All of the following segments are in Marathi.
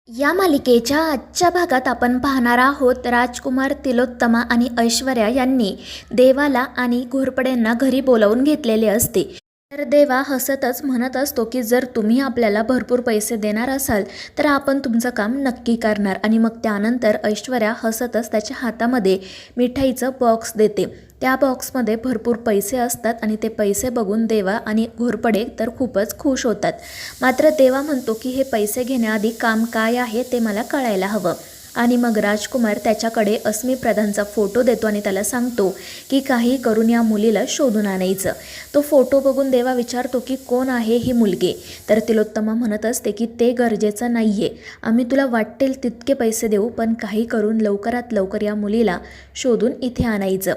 या मालिकेच्या आजच्या भागात आपण पाहणार आहोत राजकुमार, तिलोत्तमा आणि ऐश्वर्या यांनी देवाला आणि घोरपड्यांना घरी बोलावून घेतलेले असते। तर देवा हसतच म्हणत असतो की जर तुम्ही आपल्याला भरपूर पैसे देणार असाल तर आपण तुमचं काम नक्की करणार। आणि मग त्यानंतर ऐश्वर्या हसतच त्याच्या हातामध्ये मिठाईचं बॉक्स देते। त्या बॉक्समध्ये भरपूर पैसे असतात आणि ते पैसे बघून देवा आणि घोरपडे तर खूपच खुश होतात। मात्र देवा म्हणतो की हे पैसे घेण्याआधी काम काय आहे ते मला कळायला हवं। आणि मग राजकुमार त्याच्याकडे अस्मी प्रधानचा फोटो देतो आणि त्याला सांगतो की काही करून या मुलीला शोधून आणायचं। तो फोटो बघून देवा विचारतो की कोण आहे ही मुलगी। तर तिलोत्तमा म्हणत असते की ते गरजेचं नाहीये, आम्ही तुला वाटेल तितके पैसे देऊ, पण काही करून लवकरात लवकर या मुलीला शोधून इथे आणायचं।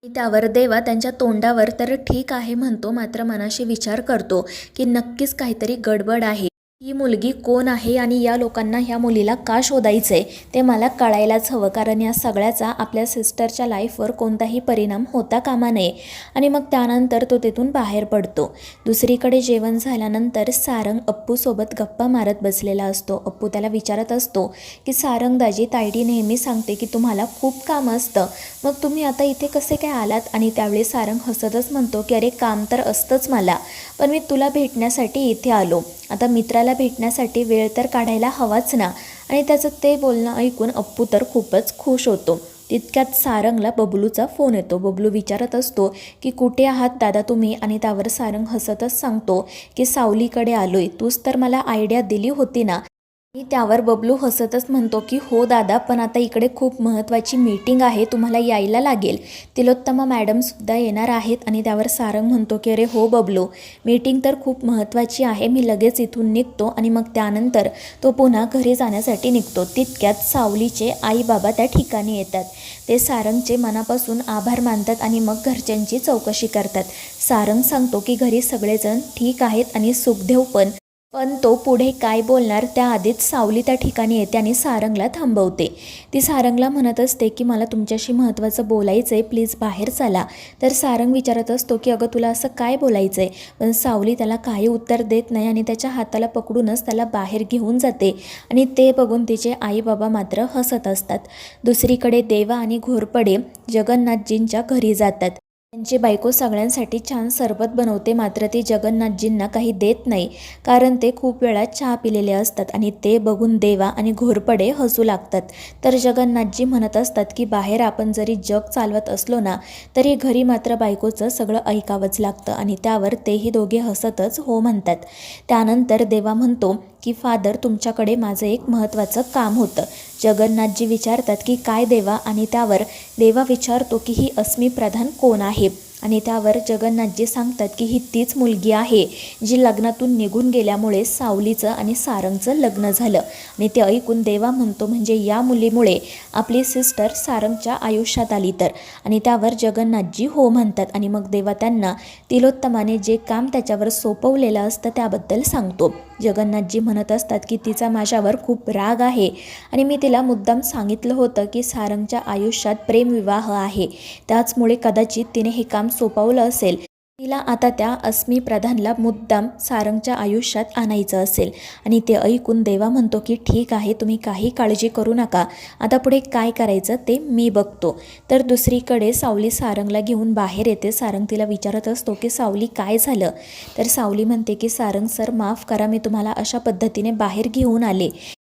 त्यावर देवा त्यांच्या तोंडावर तर ठीक आहे म्हणतो, मात्र मनाशी विचार करतो की नक्कीच काहीतरी गडबड आहे। ही मुलगी कोण आहे आणि या लोकांना ह्या मुलीला का शोधायचे ते मला कळायलाच हवं, कारण या सगळ्याचा आपल्या सिस्टरच्या लाईफवर कोणताही परिणाम होता कामा नये। आणि मग त्यानंतर तो तिथून बाहेर पडतो। दुसरीकडे जेवण झाल्यानंतर सारंग अप्पूसोबत गप्पा मारत बसलेला असतो। अप्पू त्याला विचारत असतो की सारंग दाजी, तायडी नेहमी सांगते की तुम्हाला खूप काम असतं, मग तुम्ही आता इथे कसे काय आलात? आणि त्यावेळी सारंग हसतच म्हणतो की अरे काम तर असतंच मला, पण मी तुला भेटण्यासाठी इथे आलो। आता मित्राला भेटण्यासाठी वेळ तर काढायला हवाच ना। आणि त्याचं ते बोलणं ऐकून अप्पू तर खूपच खुश होतो। तितक्यात सारंगला बबलूचा फोन येतो। बबलू विचारत असतो की कुठे आहात दादा तुम्ही? आणि त्यावर सारंग हसतच सांगतो की सावलीकडे आलोय, तूच तर मला आयडिया दिली होती ना। आणि त्यावर बबलू हसतच म्हणतो की हो दादा, पण आता इकडे खूप महत्त्वाची मीटिंग आहे, तुम्हाला यायला लागेल। तिलोत्तमा मॅडमसुद्धा येणार आहेत। आणि त्यावर सारंग म्हणतो की अरे हो बबलू, मीटिंग तर खूप महत्त्वाची आहे, मी लगेच इथून निघतो। आणि मग त्यानंतर तो पुन्हा घरी जाण्यासाठी निघतो। तितक्यात सावलीचे आई बाबा त्या ठिकाणी येतात। ते सारंगचे मनापासून आभार मानतात आणि मग घरच्यांची चौकशी करतात। सारंग सांगतो की घरी सगळेजण ठीक आहेत आणि सुखदेव पण तो पुढे काय बोलणार त्याआधीच सावली त्या ठिकाणी येते आणि सारंगला थांबवते। ती सारंगला म्हणत असते की मला तुमच्याशी महत्त्वाचं बोलायचं आहे, प्लीज बाहेर चला। तर सारंग विचारत असतो की अगं तुला असं काय बोलायचं आहे? पण सावली त्याला काही उत्तर देत नाही आणि त्याच्या हाताला पकडूनच त्याला बाहेर घेऊन जाते। आणि ते बघून तिचे आई बाबा मात्र हसत असतात। दुसरीकडे देवा आणि घोरपडे जगन्नाथजींच्या घरी जातात। त्यांची बायको सगळ्यांसाठी छान सरबत बनवते, मात्र ती जगन्नाथजींना काही देत नाही, कारण ते खूप वेळा चहा पिलेले असतात। आणि ते बघून देवा आणि घोरपडे हसू लागतात। तर जगन्नाथजी म्हणत असतात की बाहेर आपण जरी जग चालवत असलो ना, तरी घरी मात्र बायकोचं सगळं ऐकावंच लागतं। आणि त्यावर तेही दोघे हसतच हो म्हणतात। त्यानंतर देवा म्हणतो की फादर, तुमच्याकडे माझं एक महत्त्वाचं काम होतं। जगन्नाथजी विचारतात की काय देवा? आणि त्यावर देवा विचारतो की ही अस्मी प्रधान कोण आहे? आणि त्यावर जगन्नाथजी सांगतात की ही तीच मुलगी आहे जी लग्नातून निघून गेल्यामुळे सावलीचं आणि सारंगचं लग्न झालं। आणि ते ऐकून देवा म्हणतो म्हणजे या मुलीमुळे आपली सिस्टर सारंगच्या आयुष्यात आली तर? आणि त्यावर जगन्नाथजी हो म्हणतात। आणि मग देवा त्यांना तिलोत्तमाने जे काम त्याच्यावर सोपवलेलं असतं त्याबद्दल सांगतो। जगन्नाथजी म्हणत असतात की तिचा माझ्यावर खूप राग आहे आणि मी तिला मुद्दाम सांगितलं होतं की सारंगच्या आयुष्यात प्रेमविवाह आहे, त्याचमुळे कदाचित तिने हे काम सोपवलं असेल। तिला आता त्या अस्मी प्रधानला मुद्दाम सारंगच्या आयुष्यात आणायचं असेल। आणि ते ऐकून देवा म्हणतो की ठीक आहे, तुम्ही काही काळजी करू नका, आता पुढे काय करायचं ते मी बघतो। तर दुसरीकडे सावली सारंगला घेऊन बाहेर येते। सारंग तिला विचारत असतो की सावली काय झालं? तर सावली म्हणते की सारंग सर, माफ करा, मी तुम्हाला अशा पद्धतीने बाहेर घेऊन आले,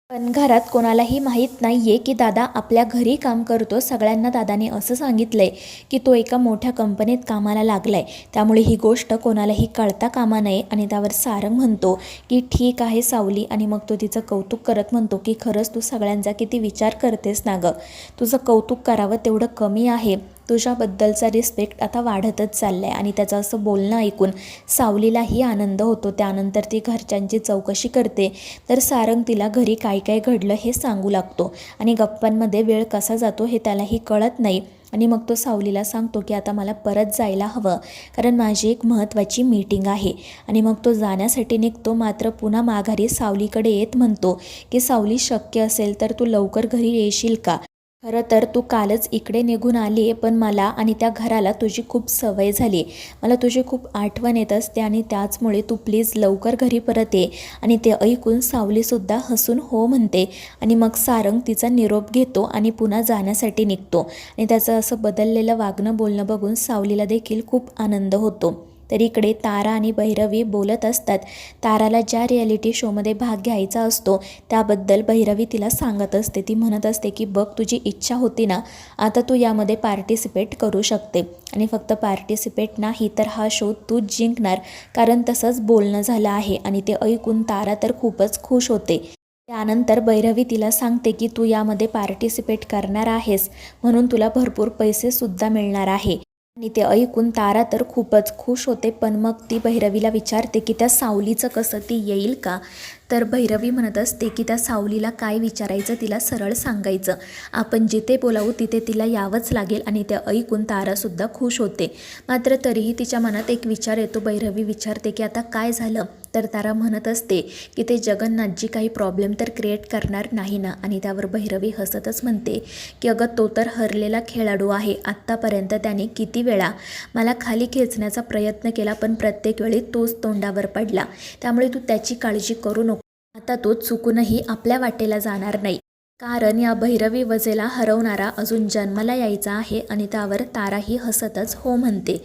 पण घरात कोणालाही माहीत नाही आहे की दादा आपल्या घरी काम करतो। सगळ्यांना दादाने असं सांगितलंय की तो एका मोठ्या कंपनीत कामाला लागलाय, त्यामुळे ही गोष्ट कोणालाही कळता कामा नये। आणि त्यावर सारंग म्हणतो की ठीक आहे सावली। आणि मग तो तिचं कौतुक करत म्हणतो की खरंच तू सगळ्यांचा किती विचार करतेस ना गं, तुझं कौतुक करावं तेवढं कमी आहे, तुझ्याबद्दलचा रिस्पेक्ट आता वाढतच चालला आहे। आणि त्याचं असं बोलणं ऐकून सावलीलाही आनंद होतो। त्यानंतर ती घरच्यांची चौकशी करते। तर सारंग तिला घरी काय काय घडलं हे सांगू लागतो आणि गप्पांमध्ये वेळ कसा जातो हे त्यालाही कळत नाही। आणि मग तो सावलीला सांगतो की आता मला परत जायला हवं, कारण माझी एक महत्त्वाची मीटिंग आहे। आणि मग तो जाण्यासाठी निघतो, मात्र पुन्हा माघारी सावलीकडे येत म्हणतो की सावली, शक्य असेल तर तू लवकर घरी येशील का? खरं तर तू कालच इकडे निघून आली आहे, पण मला आणि त्या घराला तुझी खूप सवय झाली आहे. मला तुझी खूप आठवण येत असते आणि त्याचमुळे तू प्लीज लवकर घरी परत ये. आणि ते ऐकून सावलीसुद्धा हसून हो म्हणते आणि मग सारंग तिचा निरोप घेतो आणि पुन्हा जाण्यासाठी निघतो. आणि त्याचं असं बदललेलं वागणं बोलणं बघून सावलीला देखील खूप आनंद होतो. तर इकडे तारा आणि भैरवी बोलत असतात. ताराला ज्या रिॲलिटी शोमध्ये भाग घ्यायचा असतो त्याबद्दल भैरवी तिला सांगत असते. ती म्हणत असते की बघ, तुझी इच्छा होती ना, आता तू यामध्ये पार्टिसिपेट करू शकते. आणि फक्त पार्टिसिपेट नाही तर हा शो तूच जिंकणार, कारण तसंच बोलणं झालं आहे. आणि ते ऐकून तारा तर खूपच खुश होते. त्यानंतर भैरवी तिला सांगते की तू यामध्ये पार्टिसिपेट करणार आहेस, म्हणून तुला भरपूर पैसेसुद्धा मिळणार आहे. आणि ते ऐकून तारा तर खूपच खुश होते. पण मग ती भैरवीला विचारते की त्या सावलीचं कसं, ती येईल का? तर भैरवी म्हणत असते की त्या सावलीला काय विचारायचं तिला सरळ सांगायचं. आपण जिथे बोलावू तिथे तिला यावंच लागेल. आणि ते ऐकून तारासुद्धा खुश होते. मात्र तरीही तिच्या मनात एक विचार येतो. भैरवी विचारते की आता काय झालं? तर तारा म्हणत असते की ते जगन्नाथजी काही प्रॉब्लेम तर क्रिएट करणार नाही ना? आणि त्यावर भैरवी हसतच म्हणते की अगं, तो तर हरलेला खेळाडू आहे. आत्तापर्यंत त्याने किती वेळा मला खाली खेचण्याचा प्रयत्न केला, पण प्रत्येक वेळी तोच तोंडावर पडला. त्यामुळे तू त्याची काळजी करू नको. आता तो चुकूनही आपल्या वाटेला जाणार नाही, कारण या भैरवी वजेला हरवणारा अजून जन्माला यायचा आहे. आणि त्यावर ताराही हसतच हो म्हणते.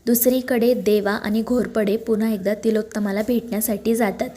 दुसरीकडे देवा आणि घोरपडे पुन्हा एकदा तिलोत्तमाला भेटण्यासाठी जातात.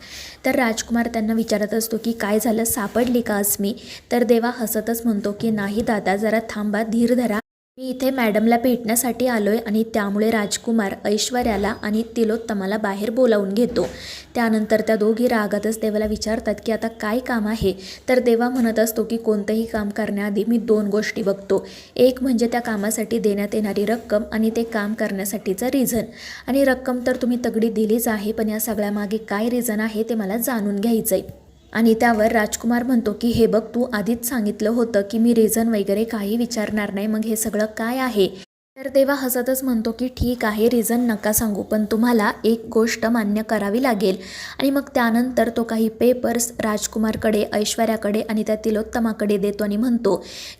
तर राजकुमार त्यांना विचारत असतो की काय झालं, सापडली का अस्मी? तर देवा हसतच म्हणतो की नाही दादा, जरा थांबा, धीर धरा. मी इथे मॅडमला भेटण्यासाठी आलोय. आणि त्यामुळे राजकुमार ऐश्वर्याला आणि तिलोत्तमाला बाहेर बोलावून घेतो. त्यानंतर त्या दोघी रागातच देवाला विचारतात की आता काय काम आहे? तर देवा म्हणत असतो की कोणतंही काम करण्याआधी मी 2 गोष्टी बघतो. एक म्हणजे त्या कामासाठी देण्यात येणारी रक्कम आणि ते काम करण्यासाठीचं रिझन. आणि रक्कम तर तुम्ही तगडी दिलीच आहे, पण या सगळ्यामागे काय रिझन आहे ते मला जाणून घ्यायचं आहे. आणि त्यावर राजकुमार म्हणतो की हे बघ, तू आधीच सांगितलं होतं की मी रिझन वगैरे काही विचारणार नाही, मग हे सगळं काय आहे? तर देवा हसतच म्हणतो की ठीक आहे, रिझन नका सांगू, पण तुम्हाला एक गोष्ट मान्य करावी लागेल. आणि मग त्यानंतर तो काही पेपर्स राजकुमारकडे, ऐश्वर्याकडे आणि त्या तिलोत्तमाकडे देतो आणि म्हणतो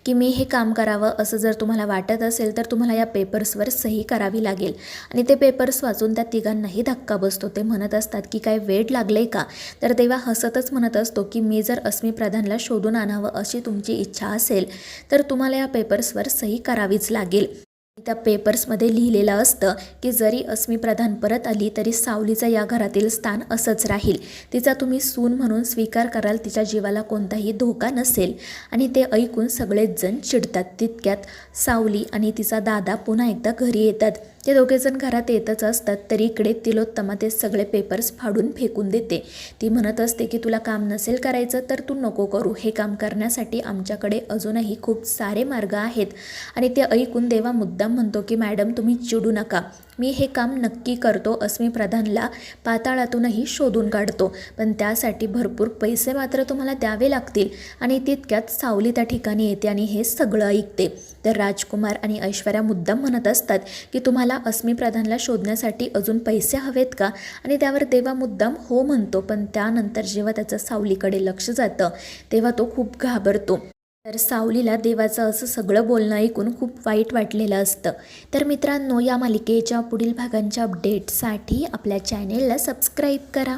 की मी हे काम करावं असं जर तुम्हाला वाटत असेल तर तुम्हाला या पेपर्सवर सही करावी लागेल. आणि ते पेपर्स वाचून त्या तिघांनाही धक्का बसतो. ते म्हणत असतात की काय वेड लागले का? तर देवा हसतच म्हणत असतो की मी जर अस्मी प्रधानला शोधून आणावं अशी तुमची इच्छा असेल तर तुम्हाला या पेपर्सवर सही करावीच लागेल. त्या पेपर्समध्ये लिहिलेलं असतं की जरी अस्मी प्रधान परत आली तरी सावलीचं या घरातील स्थान असंच राहील. तिचा तुम्ही सून म्हणून स्वीकार कराल, तिच्या जीवाला कोणताही धोका नसेल. आणि ते ऐकून सगळेच जण चिडतात. तितक्यात सावली आणि तिचा दादा पुन्हा एकदा घरी येतात. ते दोघेजण घरात येतच असतात. तरी इकडे तिलोत्तमा ते सगळे पेपर्स फाडून फेकून देते. ती म्हणत असते की तुला काम नसेल करायचं तर तू नको करू. हे काम करण्यासाठी आमच्याकडे अजूनही खूप सारे मार्ग आहेत. आणि ते ऐकून देवा मुद्दाम म्हणतो की मॅडम, तुम्ही चिडू नका, मी हे काम नक्की करतो. अस्मी प्रधानला पाताळातूनही शोधून काढतो, पण त्यासाठी भरपूर पैसे मात्र तुम्हाला द्यावे लागतील. आणि तितक्यात सावली त्या ठिकाणी येते आणि हे सगळं ऐकते. तर राजकुमार आणि ऐश्वर्या मुद्दाम म्हणत असतात की तुम्हाला अस्मी प्रधानला शोधण्यासाठी अजून पैसे हवेत का? आणि त्यावर देवा मुद्दाम हो म्हणतो. पण त्यानंतर जेव्हा त्याचं सावलीकडे लक्ष जातं तेव्हा तो खूप घाबरतो. तर सावलीला देवाचं असं सगळं बोलणं ऐकून खूप वाईट वाटलेलं असतं. तर मित्रांनो, या मालिकेच्या पुढील भागांच्या अपडेटसाठी आपल्या चॅनेलला सबस्क्राईब करा.